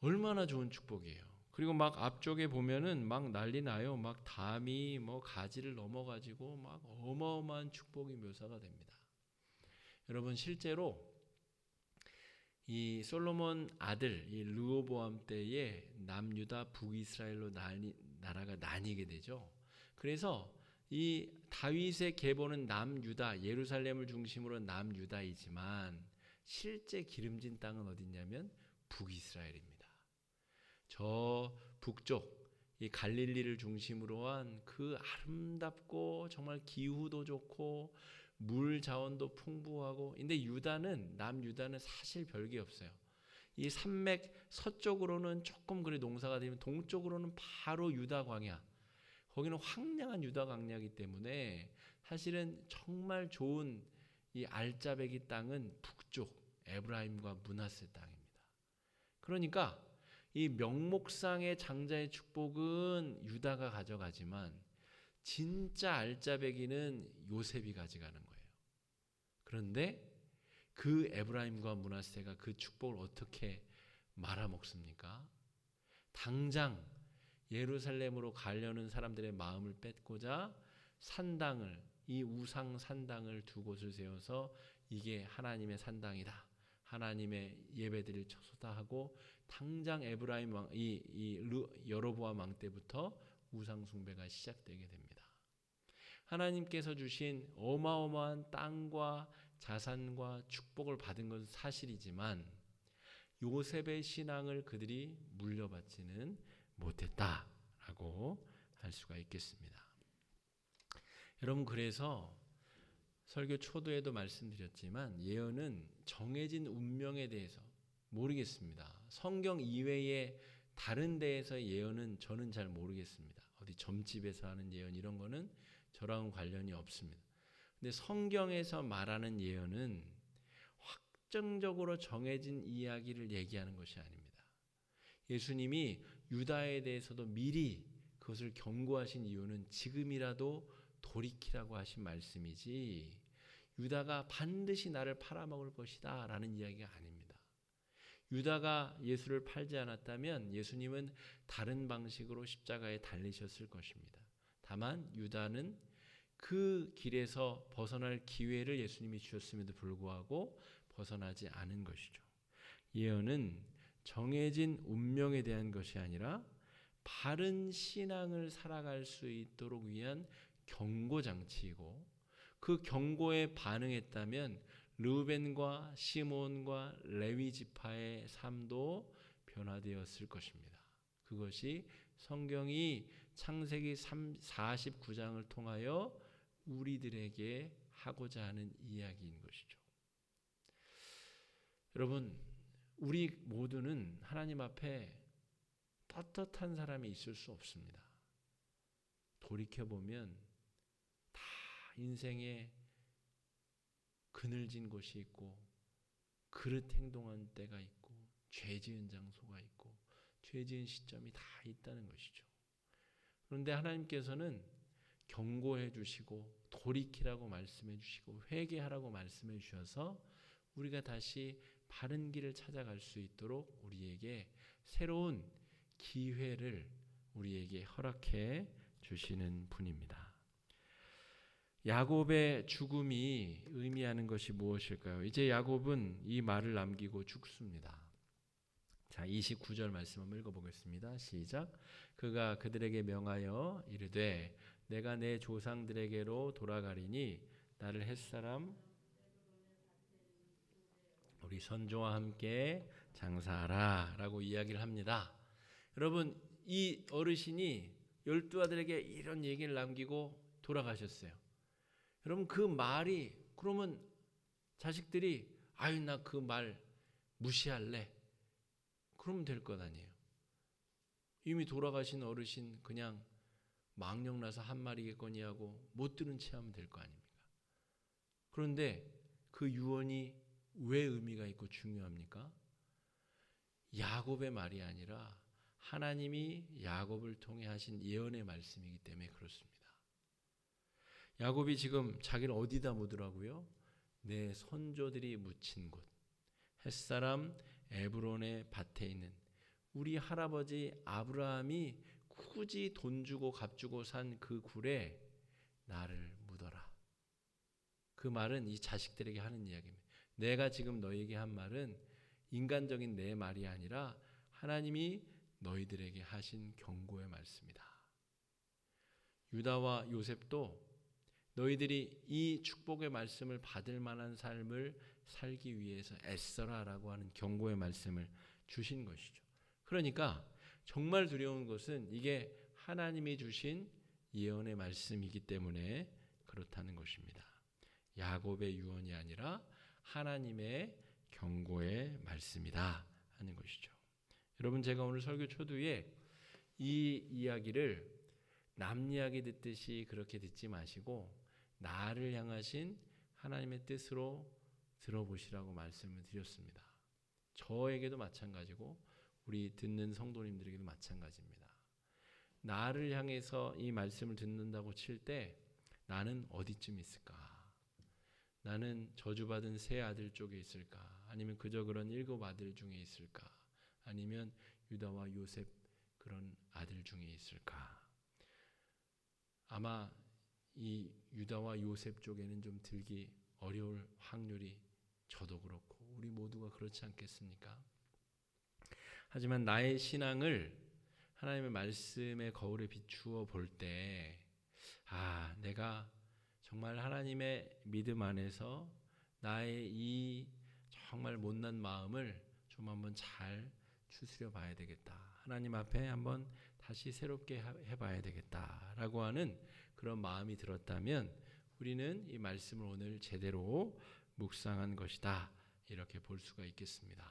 얼마나 좋은 축복이에요. 그리고 막 앞쪽에 보면은 막 난리 나요. 막 담이 가지를 넘어가지고 막 어마어마한 축복이 묘사가 됩니다. 여러분 실제로 이 솔로몬 아들 이 르호보암 때에 남유다 북이스라엘로 나라가 나뉘게 되죠. 그래서 이 다윗의 계보는 남유다 예루살렘을 중심으로 남유다이지만 실제 기름진 땅은 어디냐면 북이스라엘입니다. 저 북쪽 이 갈릴리를 중심으로 한 그 아름답고 정말 기후도 좋고 물 자원도 풍부하고 근데 남유다는 사실 별게 없어요. 이 산맥 서쪽으로는 조금 그래 농사가 되면 동쪽으로는 바로 유다 광야. 거기는 황량한 유다 광야이기 때문에 사실은 정말 좋은 이 알짜배기 땅은 북쪽 에브라임과 므낫세 땅입니다. 그러니까 이 명목상의 장자의 축복은 유다가 가져가지만 진짜 알짜배기는 요셉이 가져가는 거예요. 그런데 그 에브라임과 므낫세가 그 축복을 어떻게 말아먹습니까? 당장 예루살렘으로 가려는 사람들의 마음을 뺏고자 이 우상 산당을 두 곳을 세워서 이게 하나님의 산당이다. 하나님의 예배드릴 처소다 하고 당장 에브라임 왕 여로보암 왕 때부터 우상 숭배가 시작되게 됩니다. 하나님께서 주신 어마어마한 땅과 자산과 축복을 받은 것은 사실이지만 요셉의 신앙을 그들이 물려받지는 못했다라고 할 수가 있겠습니다. 여러분 그래서 설교 초도에도 말씀드렸지만 예언은 정해진 운명에 대해서 모르겠습니다. 성경 이외의 다른 데에서 예언은 저는 잘 모르겠습니다. 어디 점집에서 하는 예언 이런 거는 저랑은 관련이 없습니다. 근데 성경에서 말하는 예언은 확정적으로 정해진 이야기를 얘기하는 것이 아닙니다. 예수님이 유다에 대해서도 미리 그것을 경고하신 이유는 지금이라도 돌이키라고 하신 말씀이지 유다가 반드시 나를 팔아먹을 것이다 라는 이야기가 아닙니다. 유다가 예수를 팔지 않았다면 예수님은 다른 방식으로 십자가에 달리셨을 것입니다. 다만 유다는 그 길에서 벗어날 기회를 예수님이 주셨음에도 불구하고 벗어나지 않은 것이죠. 예언은 정해진 운명에 대한 것이 아니라 바른 신앙을 살아갈 수 있도록 위한 경고장치이고 그 경고에 반응했다면 르우벤과 시몬과 레위 지파의 삶도 변화되었을 것입니다. 그것이 성경이 창세기 49장을 통하여 우리들에게 하고자 하는 이야기인 것이죠. 여러분, 우리 모두는 하나님 앞에 떳떳한 사람이 있을 수 없습니다. 돌이켜보면 다 인생에 그늘진 곳이 있고 그릇 행동한 때가 있고 죄 지은 장소가 있고 죄 지은 시점이 다 있다는 것이죠. 그런데 하나님께서는 경고해 주시고 돌이키라고 말씀해 주시고 회개하라고 말씀해 주셔서 우리가 다시 바른 길을 찾아갈 수 있도록 우리에게 새로운 기회를 우리에게 허락해 주시는 분입니다. 야곱의 죽음이 의미하는 것이 무엇일까요? 이제 야곱은 이 말을 남기고 죽습니다. 자, 29절 말씀 한번 읽어보겠습니다. 시작. 그가 그들에게 명하여 이르되 내가 내 조상들에게로 돌아가리니 나를 햇사람 우리 선조와 함께 장사하라 라고 이야기를 합니다. 여러분, 이 어르신이 12아들에게 이런 얘기를 남기고 돌아가셨어요. 여러분, 그 말이 그러면 자식들이 아유 나 그 말 무시할래 그러면 될 것 아니에요. 이미 돌아가신 어르신 그냥 망령나서 한 말이겠거니 하고 못 들은 채 하면 될 거 아닙니까? 그런데 그 유언이 왜 의미가 있고 중요합니까? 야곱의 말이 아니라 하나님이 야곱을 통해 하신 예언의 말씀이기 때문에 그렇습니다. 야곱이 지금 자기를 어디다 묻으라고요? 내 선조들이 묻힌 곳, 햇사람 에브론의 밭에 있는 우리 할아버지 아브라함이 굳이 돈 주고 값 주고 산 그 굴에 나를 묻어라. 그 말은 이 자식들에게 하는 이야기입니다. 내가 지금 너에게 한 말은 인간적인 내 말이 아니라 하나님이 너희들에게 하신 경고의 말씀이다. 유다와 요셉도 너희들이 이 축복의 말씀을 받을 만한 삶을 살기 위해서 애써라라고 하는 경고의 말씀을 주신 것이죠. 그러니까 정말 두려운 것은 이게 하나님이 주신 예언의 말씀이기 때문에 그렇다는 것입니다. 야곱의 유언이 아니라 하나님의 경고의 말씀이다 하는 것이죠. 여러분, 제가 오늘 설교 초두에 이 이야기를 남 이야기 듣듯이 그렇게 듣지 마시고 나를 향하신 하나님의 뜻으로 들어보시라고 말씀을 드렸습니다. 저에게도 마찬가지고 우리 듣는 성도님들에게도 마찬가지입니다. 나를 향해서 이 말씀을 듣는다고 칠 때 나는 어디쯤 있을까? 나는 저주받은 세 아들 쪽에 있을까? 아니면 그저 그런 7 아들 중에 있을까? 아니면 유다와 요셉 그런 아들 중에 있을까? 아마 이 유다와 요셉 쪽에는 좀 들기 어려울 확률이 저도 그렇고 우리 모두가 그렇지 않겠습니까? 하지만 나의 신앙을 하나님의 말씀의 거울에 비추어 볼 때 내가 정말 하나님의 믿음 안에서 나의 이 정말 못난 마음을 좀 한번 잘 추스려 봐야 되겠다. 하나님 앞에 한번 다시 새롭게 해봐야 되겠다라고 하는 그런 마음이 들었다면 우리는 이 말씀을 오늘 제대로 묵상한 것이다. 이렇게 볼 수가 있겠습니다.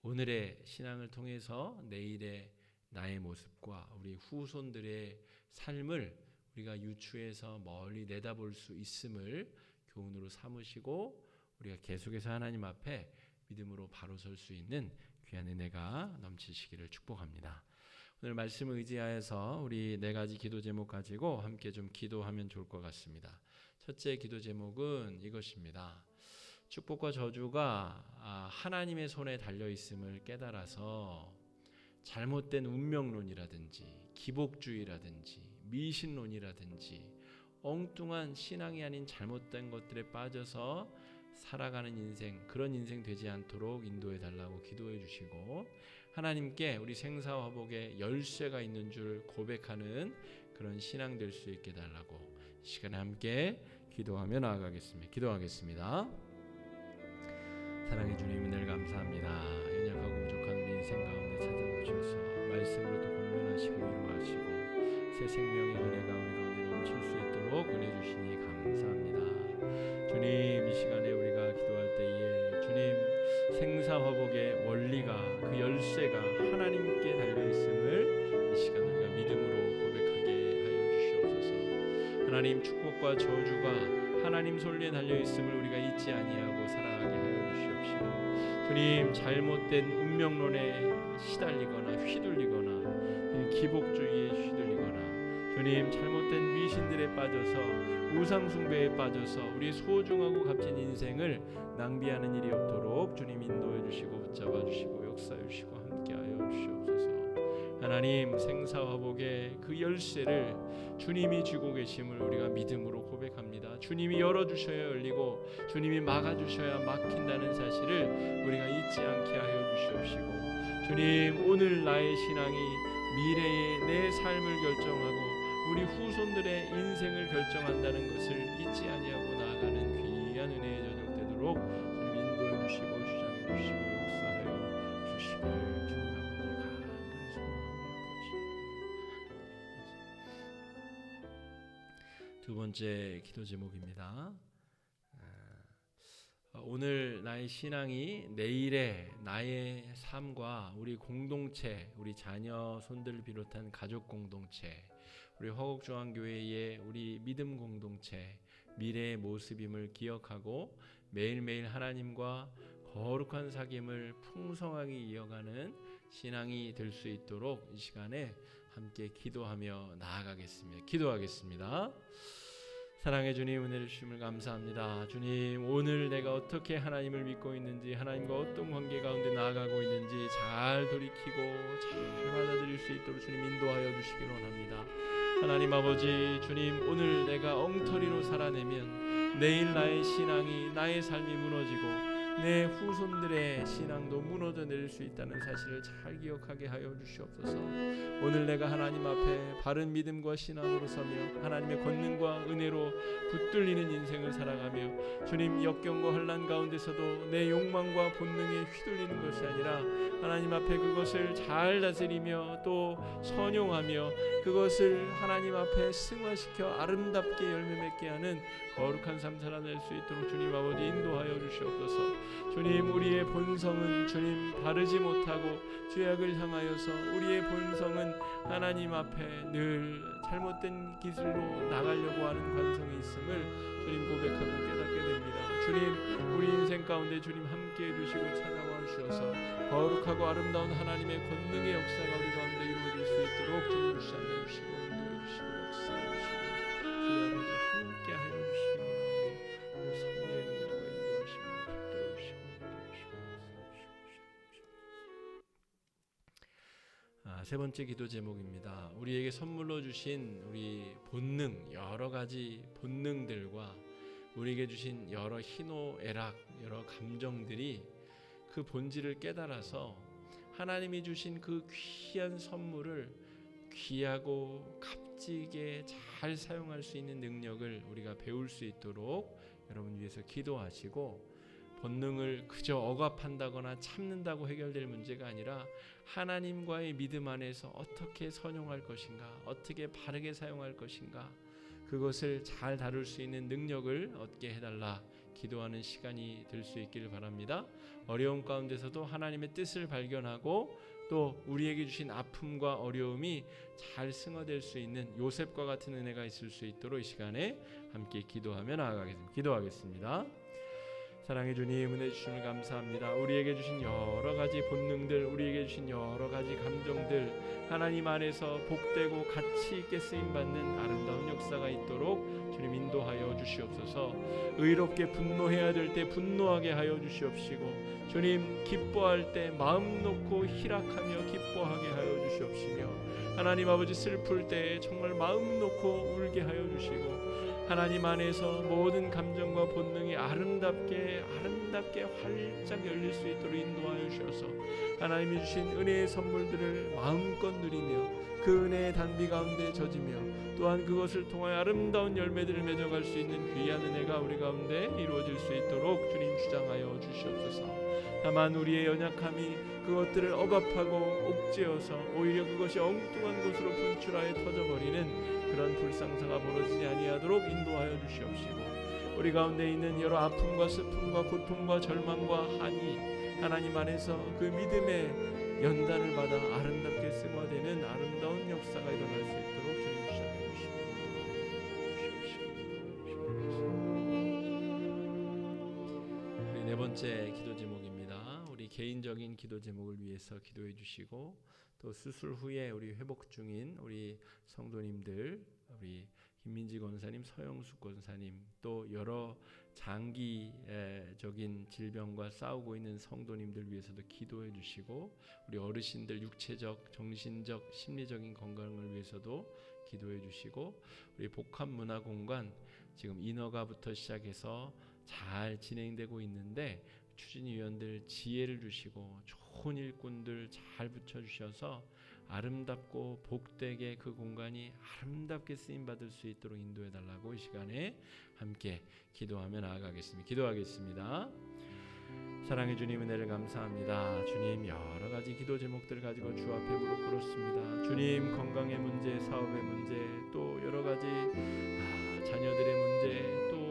오늘의 신앙을 통해서 내일의 나의 모습과 우리 후손들의 삶을 우리가 유추해서 멀리 내다볼 수 있음을 교훈으로 삼으시고 우리가 계속해서 하나님 앞에 믿음으로 바로 설 수 있는 귀한 은혜가 넘치시기를 축복합니다. 오늘 말씀을 의지하여서 우리 4가지 기도 제목 가지고 함께 좀 기도하면 좋을 것 같습니다. 첫째 기도 제목은 이것입니다. 축복과 저주가 하나님의 손에 달려 있음을 깨달아서 잘못된 운명론이라든지 기복주의라든지 미신론이라든지 엉뚱한 신앙이 아닌 잘못된 것들에 빠져서 살아가는 인생, 그런 인생 되지 않도록 인도해 달라고 기도해 주시고, 하나님께 우리 생사화복에 열쇠가 있는 줄 고백하는 그런 신앙 될 수 있게 달라고 이 시간에 함께 기도하며 나아가겠습니다. 기도하겠습니다. 사랑해 주님, 은혜를 감사합니다. 연약하고 부족한 우리 인생 가운데 찾아오셔서 말씀으로 또 권면하시고 위로하시고 새 생명의 은혜가 우리 가운데 넘칠 수 있도록 은혜 주시니 감사합니다. 주님, 이 시간에 우리가 기도할 때에 주님 생사화복의 원리가, 그 열쇠가 하나님께 달려있음을 이 시간 우리가 믿음으로 고백하게 하여 주시옵소서. 하나님, 축복과 저주가 하나님 손에 달려있음을 우리가 잊지 아니하고 살아가게 하여 주시옵시고, 주님 잘못된 운명론에 시달리거나 휘둘리거나 기복주의에 휘둘리거나 주님 잘못된 미신들에 빠져서 우상숭배에 빠져서 우리 소중하고 값진 인생을 낭비하는 일이 없도록 주님 인도해 주시고 붙잡아 주시고 역사해 주시고 함께하여 주시옵소서. 하나님, 생사화복의 그 열쇠를 주님이 쥐고 계심을 우리가 믿음으로 고백합니다. 주님이 열어주셔야 열리고 주님이 막아주셔야 막힌다는 사실을 우리가 잊지 않게 하여 주시옵시고, 주님 오늘 나의 신앙이 미래의 내 삶을 결정하고 우리 후손들의 인생을 결정한다는 것을 잊지 아니하고 나아가는 귀한 은혜의 저녁 되도록 주님 인도해 주시고 주장해 주시고 역사하여 주시기를 주님 아버지 간절히 소원하며. 두 번째 기도 제목입니다. 오늘 나의 신앙이 내일의 나의 삶과 우리 공동체, 우리 자녀, 손들을 비롯한 가족 공동체, 우리 화곡중앙교회의 우리 믿음 공동체, 미래의 모습임을 기억하고 매일매일 하나님과 거룩한 사귐을 풍성하게 이어가는 신앙이 될 수 있도록 이 시간에 함께 기도하며 나아가겠습니다. 기도하겠습니다. 사랑해 주님, 은혜를 주심을 감사합니다. 주님, 오늘 내가 어떻게 하나님을 믿고 있는지, 하나님과 어떤 관계 가운데 나아가고 있는지 잘 돌이키고 잘 받아들일 수 있도록 주님 인도하여 주시기 원합니다. 하나님 아버지, 주님 오늘 내가 엉터리로 살아내면 내일 나의 신앙이, 나의 삶이 무너지고 내 후손들의 신앙도 무너져 내릴 수 있다는 사실을 잘 기억하게 하여 주시옵소서. 오늘 내가 하나님 앞에 바른 믿음과 신앙으로 서며 하나님의 권능과 은혜로 붙들리는 인생을 살아가며 주님 역경과 환난 가운데서도 내 욕망과 본능에 휘둘리는 것이 아니라 하나님 앞에 그것을 잘 다스리며 또 선용하며 그것을 하나님 앞에 승화시켜 아름답게 열매 맺게 하는 거룩한 삶 살아낼 수 있도록 주님 아버지 인도하여 주시옵소서. 주님, 우리의 본성은 주님 바르지 못하고 죄악을 향하여서 우리의 본성은 하나님 앞에 늘 잘못된 길로 나가려고 하는 관성이 있음을 주님 고백하고 깨닫게 됩니다. 주님, 우리 인생 가운데 주님 함께해 주시고 찾아와 주셔서 거룩하고 아름다운 하나님의 권능의 역사가 우리 가운데 이루어질 수 있도록 주님 주장해 주시고 인도해 주시고 역사해 주시고 주의 아버지 함께하여 주시기 원하오니 성령의 능력과 인도하심을 붙들어 주시고 인도해 주시고 세 번째 기도 제목입니다. 우리에게 선물로 주신 우리 본능, 여러 가지 본능들과 우리에게 주신 여러 희노애락, 여러 감정들이 그 본질을 깨달아서 하나님이 주신 그 귀한 선물을 귀하고 값지게 잘 사용할 수 있는 능력을 우리가 배울 수 있도록 여러분 위해서 기도하시고, 본능을 그저 억압한다거나 참는다고 해결될 문제가 아니라 하나님과의 믿음 안에서 어떻게 선용할 것인가, 어떻게 바르게 사용할 것인가, 그것을 잘 다룰 수 있는 능력을 얻게 해달라 기도하는 시간이 될 수 있기를 바랍니다. 어려움 가운데서도 하나님의 뜻을 발견하고 또 우리에게 주신 아픔과 어려움이 잘 승화될 수 있는 요셉과 같은 은혜가 있을 수 있도록 이 시간에 함께 기도하며 나아가겠습니다. 기도하겠습니다. 사랑해 주님, 은혜 주심을 감사합니다. 우리에게 주신 여러 가지 본능들, 우리에게 주신 여러 가지 감정들, 하나님 안에서 복되고 가치 있게 쓰임받는 아름다운 역사가 있도록 주님 인도하여 주시옵소서. 의롭게 분노해야 될 때 분노하게 하여 주시옵시고, 주님 기뻐할 때 마음 놓고 희락하며 기뻐하게 하여 주시옵시며, 하나님 아버지 슬플 때 정말 마음 놓고 울게 하여 주시고, 하나님 안에서 모든 감정과 본능이 아름답게 활짝 열릴 수 있도록 인도하여 주셔서 하나님이 주신 은혜의 선물들을 마음껏 누리며 그 은혜의 단비 가운데 젖으며 또한 그것을 통하여 아름다운 열매들을 맺어갈 수 있는 귀한 은혜가 우리 가운데 이루어질 수 있도록 주님 주장하여 주시옵소서. 다만 우리의 연약함이 그것들을 억압하고 옥죄어서 오히려 그것이 엉뚱한 곳으로 분출하여 터져버리는 그런 불상사가 벌어지지 아니하도록 인도하여 주시옵시고, 우리 가운데 있는 여러 아픔과 슬픔과 고통과 절망과 한이 하나님 안에서 그 믿음의 연단을 받아 아름답게 승화되는 아름다운 역사가 일어날 수 있도록 주님 주장해 주시옵소서. 우리 네 번째 기도 제목입니다. 우리 개인적인 기도 제목을 위해서 기도해 주시고, 또 수술 후에 우리 회복 중인 우리 성도님들, 우리 김민지 권사님, 서영숙 권사님, 또 여러 장기적인 질병과 싸우고 있는 성도님들 위해서도 기도해 주시고, 우리 어르신들 육체적, 정신적, 심리적인 건강을 위해서도 기도해 주시고, 우리 복합문화공간 지금 인허가부터 시작해서 잘 진행되고 있는데 추진위원들 지혜를 주시고 좋은 일꾼들 잘 붙여주셔서 아름답고 복되게 그 공간이 아름답게 쓰임받을 수 있도록 인도해달라고 이 시간에 함께 기도하며 나아가겠습니다. 기도하겠습니다. 사랑해 주님, 은혜를 감사합니다. 주님, 여러 가지 기도 제목들을 가지고 주 앞에 무릎 꿇었습니다. 주님, 건강의 문제, 사업의 문제, 또 여러 가지 자녀들의 문제, 또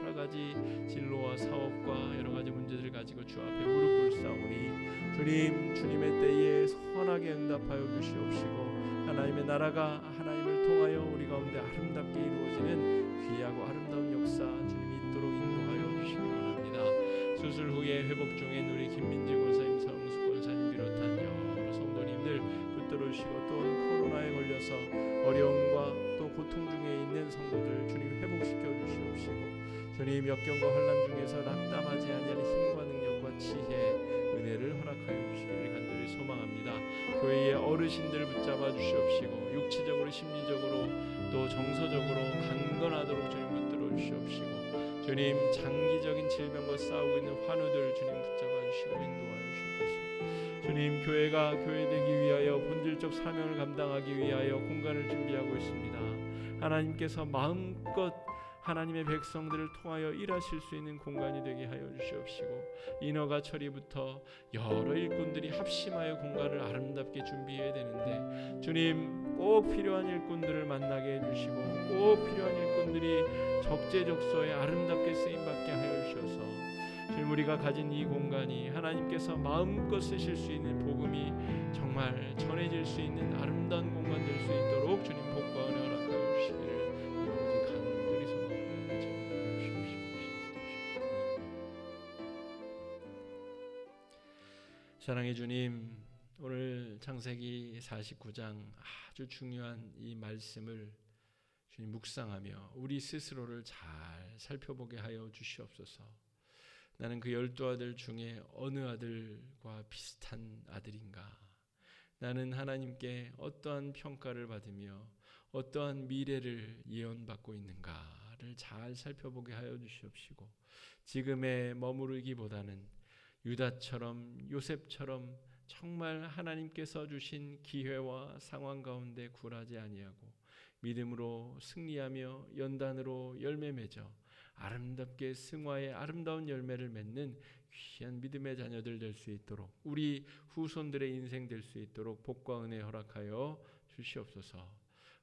여러 가지 진로와 사업과 여러 가지 문제들을 가지고 주 앞에 무릎 꿇사오니 주님, 주님의 때에 선하게 응답하여 주시옵시고, 하나님의 나라가 하나님을 통하여 우리 가운데 아름답게 이루어지는 귀하고 아름다운 역사 주님이 있도록 인도하여 주시기 원합니다. 수술 후에 회복 중인 우리 김민지 권사님, 서영숙 권사님 비롯한 여러 성도님들 붙들어 주시고, 또 코로나에 걸려서 어려움과 또 고통 중에 있는 성도들 주님 회복시켜 주시옵시고, 주님 역경과 환난 중에서 낙담하지 아니하는 힘과 능력과 지혜, 은혜를 허락하여 주시기를 간절히 소망합니다. 교회의 어르신들 붙잡아 주시옵시고, 육체적으로 심리적으로 또 정서적으로 강건하도록 주님 붙들어 주시옵시고, 주님 장기적인 질병과 싸우고 있는 환우들 주님 붙잡아 주시고 인도하여 주옵소서. 주님, 교회가 교회되기 위하여 본질적 사명을 감당하기 위하여 공간을 준비하고 있습니다. 하나님께서 마음껏 하나님의 백성들을 통하여 일하실 수 있는 공간이 되게 하여 주시옵시고, 인허가 처리부터 여러 일꾼들이 합심하여 공간을 아름답게 준비해야 되는데 주님, 꼭 필요한 일꾼들을 만나게 해주시고, 꼭 필요한 일꾼들이 적재적소에 아름답게 쓰임받게 하여 주셔서 주님, 우리가 가진 이 공간이 하나님께서 마음껏 쓰실 수 있는 복음이 정말 전해질 수 있는 아름다운 공간 될 수 있도록 주님 복과 은혜 허락하여 주시기를 사랑해 주님, 오늘 창세기 49장 아주 중요한 이 말씀을 주님 묵상하며 우리 스스로를 잘 살펴보게 하여 주시옵소서. 나는 그 12아들 중에 어느 아들과 비슷한 아들인가? 나는 하나님께 어떠한 평가를 받으며 어떠한 미래를 예언받고 있는가를 잘 살펴보게 하여 주시옵시고, 지금에 머무르기보다는 유다처럼 요셉처럼 정말 하나님께서 주신 기회와 상황 가운데 굴하지 아니하고 믿음으로 승리하며 연단으로 열매 맺어 아름답게 승화의 아름다운 열매를 맺는 귀한 믿음의 자녀들 될 수 있도록, 우리 후손들의 인생 될 수 있도록 복과 은혜 허락하여 주시옵소서.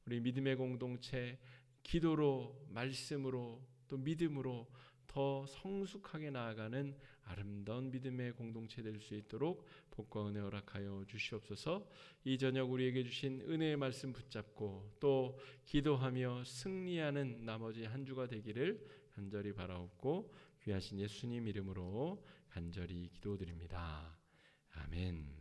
우리 믿음의 공동체 기도로, 말씀으로, 또 믿음으로 더 성숙하게 나아가는 아름다운 믿음의 공동체 될 수 있도록 복과 은혜 허락하여 주시옵소서. 이 저녁 우리에게 주신 은혜의 말씀 붙잡고 또 기도하며 승리하는 나머지 한 주가 되기를 간절히 바라옵고 귀하신 예수님 이름으로 간절히 기도드립니다. 아멘.